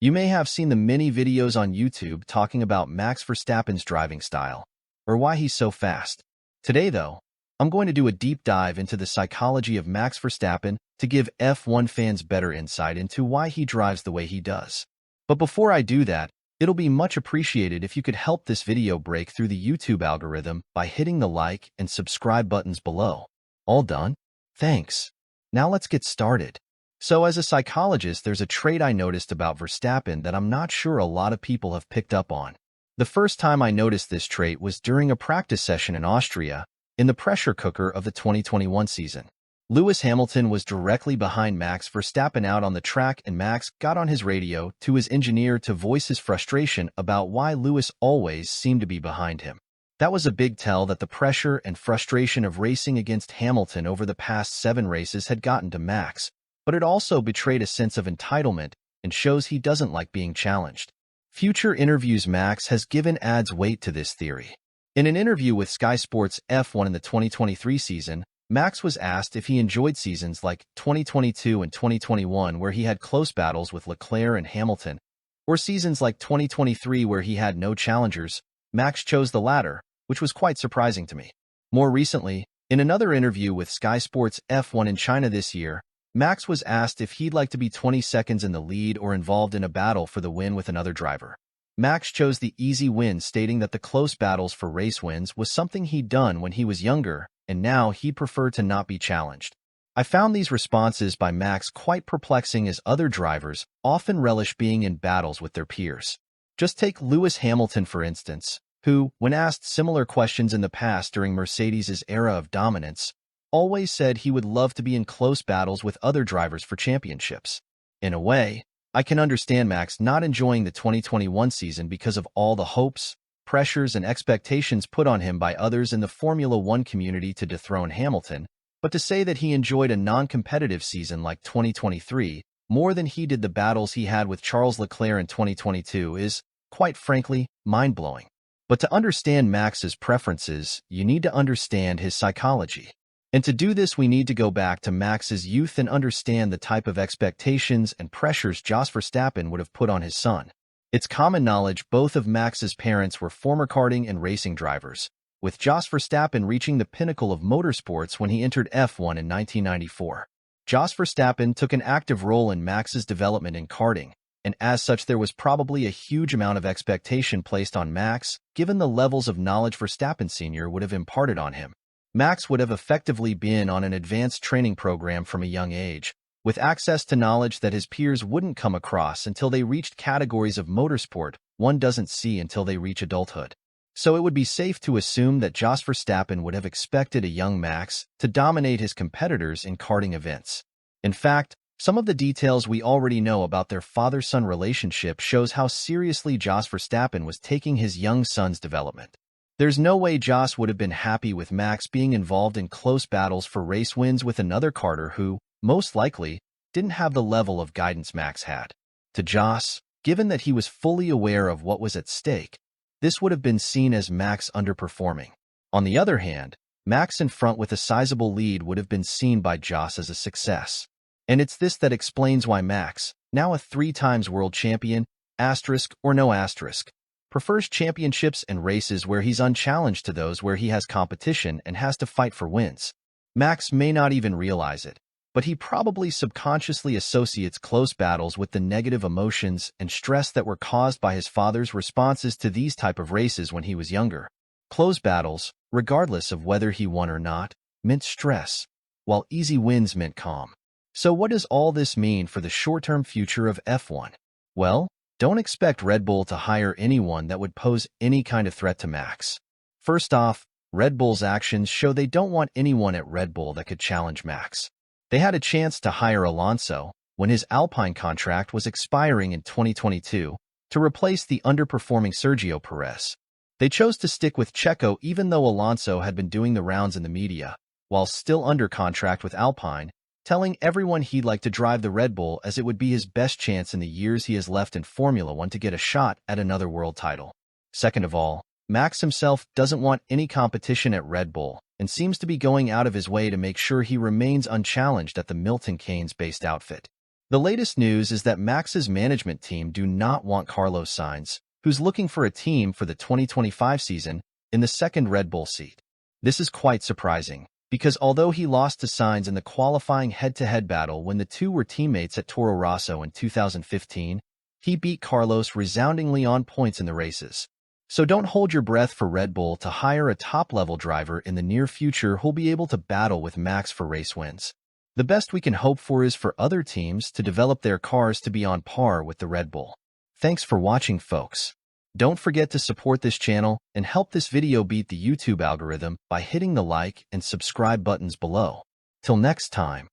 You may have seen the many videos on YouTube talking about Max Verstappen's driving style, or why he's so fast. Today, though, I'm going to do a deep dive into the psychology of Max Verstappen to give F1 fans better insight into why he drives the way he does. But before I do that, it'll be much appreciated if you could help this video break through the YouTube algorithm by hitting the like and subscribe buttons below. All done? Thanks. Now let's get started. So as a psychologist, there's a trait I noticed about Verstappen that I'm not sure a lot of people have picked up on. The first time I noticed this trait was during a practice session in Austria, in the pressure cooker of the 2021 season. Lewis Hamilton was directly behind Max Verstappen out on the track, and Max got on his radio to his engineer to voice his frustration about why Lewis always seemed to be behind him. That was a big tell that the pressure and frustration of racing against Hamilton over the past 7 races had gotten to Max, but it also betrayed a sense of entitlement and shows he doesn't like being challenged. Future interviews Max has given adds weight to this theory. In an interview with Sky Sports F1 in the 2023 season, Max was asked if he enjoyed seasons like 2022 and 2021 where he had close battles with Leclerc and Hamilton, or seasons like 2023 where he had no challengers. Max chose the latter, which was quite surprising to me. More recently, in another interview with Sky Sports F1 in China this year, Max was asked if he'd like to be 20 seconds in the lead or involved in a battle for the win with another driver. Max chose the easy win, stating that the close battles for race wins was something he'd done when he was younger, and now he'd prefer to not be challenged. I found these responses by Max quite perplexing, as other drivers often relish being in battles with their peers. Just take Lewis Hamilton, for instance, who, when asked similar questions in the past during Mercedes' era of dominance, always said he would love to be in close battles with other drivers for championships. In a way, I can understand Max not enjoying the 2021 season because of all the hopes, pressures, and expectations put on him by others in the Formula One community to dethrone Hamilton, but to say that he enjoyed a non-competitive season like 2023 more than he did the battles he had with Charles Leclerc in 2022 is, quite frankly, mind-blowing. But to understand Max's preferences, you need to understand his psychology. And to do this, we need to go back to Max's youth and understand the type of expectations and pressures Jos Verstappen would have put on his son. It's common knowledge both of Max's parents were former karting and racing drivers, with Jos Verstappen reaching the pinnacle of motorsports when he entered F1 in 1994. Jos Verstappen took an active role in Max's development in karting, and as such there was probably a huge amount of expectation placed on Max, given the levels of knowledge Verstappen Sr. would have imparted on him. Max would have effectively been on an advanced training program from a young age, with access to knowledge that his peers wouldn't come across until they reached categories of motorsport one doesn't see until they reach adulthood. So it would be safe to assume that Jos Verstappen would have expected a young Max to dominate his competitors in karting events. In fact, some of the details we already know about their father-son relationship shows how seriously Jos Verstappen was taking his young son's development. There's no way Jos would have been happy with Max being involved in close battles for race wins with another karter who, most likely, didn't have the level of guidance Max had. To Jos, given that he was fully aware of what was at stake, this would have been seen as Max underperforming. On the other hand, Max in front with a sizable lead would have been seen by Jos as a success. And it's this that explains why Max, now a 3-time world champion, asterisk or no asterisk, prefers championships and races where he's unchallenged to those where he has competition and has to fight for wins. Max may not even realize it, but he probably subconsciously associates close battles with the negative emotions and stress that were caused by his father's responses to these type of races when he was younger. Close battles, regardless of whether he won or not, meant stress, while easy wins meant calm. So what does all this mean for the short-term future of F1? Well, don't expect Red Bull to hire anyone that would pose any kind of threat to Max. First off, Red Bull's actions show they don't want anyone at Red Bull that could challenge Max. They had a chance to hire Alonso when his Alpine contract was expiring in 2022 to replace the underperforming Sergio Perez. They chose to stick with Checo even though Alonso had been doing the rounds in the media, while still under contract with Alpine, telling everyone he'd like to drive the Red Bull as it would be his best chance in the years he has left in Formula One to get a shot at another world title. Second of all, Max himself doesn't want any competition at Red Bull and seems to be going out of his way to make sure he remains unchallenged at the Milton Keynes-based outfit. The latest news is that Max's management team do not want Carlos Sainz, who's looking for a team for the 2025 season, in the second Red Bull seat. This is quite surprising, because although he lost to Sainz in the qualifying head-to-head battle when the two were teammates at Toro Rosso in 2015, he beat Carlos resoundingly on points in the races. So don't hold your breath for Red Bull to hire a top-level driver in the near future who'll be able to battle with Max for race wins. The best we can hope for is for other teams to develop their cars to be on par with the Red Bull. Thanks for watching, folks. Don't forget to support this channel and help this video beat the YouTube algorithm by hitting the like and subscribe buttons below. Till next time.